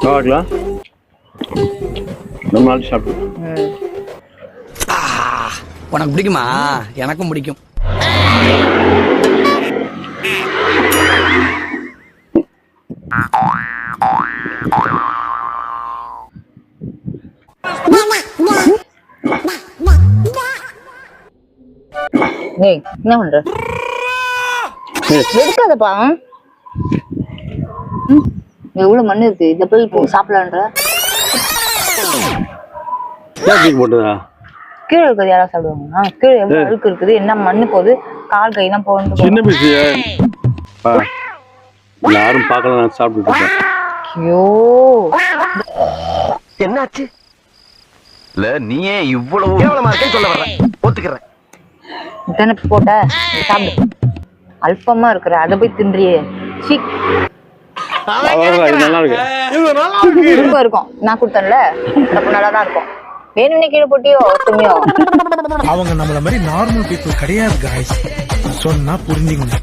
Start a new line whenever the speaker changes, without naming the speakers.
நல்லா ரொம்ப நாள் சாப்பிட்டு.
உனக்கு பிடிக்குமா? எனக்கும் பிடிக்கும்.
ஏய் என்ன பண்ற? எடுக்காதப்பா. எவ்வளவு மண்ணு இருக்கு, இத போய் இப்போ சாப்பிடலான்ற?
போட்டதா
கீழே இருக்கிறது யாராவது சாப்பிடுவாங்க? கீழே எவ்வளவு அழுக்கு இருக்குது, என்ன மண்ணு போகுது, கால் கையெல்லாம் போகுது.
சின்ன பீஸ் யாரும் பார்க்கல, நான் சாப்பிட்டு இருக்கேன்.
ஐயோ
என்னாச்சு? இல்ல நீ ஏன் இவ்வளவு கேவலமா இருக்கேன்னு சொல்ல வர்ற? ஒத்துக்கிறேன்.
இதானே போட்ட, சாப்பிடு. அல்பமா இருக்கிற, அதை போய் தின்றியே.
நல்லா
இருக்கு இருக்கும். நான் கொடுத்தேன்ல, அப்ப நல்லாதான் இருக்கும். வேணும்னே கீழே போட்டியோ துணியோ?
அவங்க நம்மள மாதிரி நார்மல் பீப்புள் கிடையாது. சொன்னா புரிஞ்சுங்க.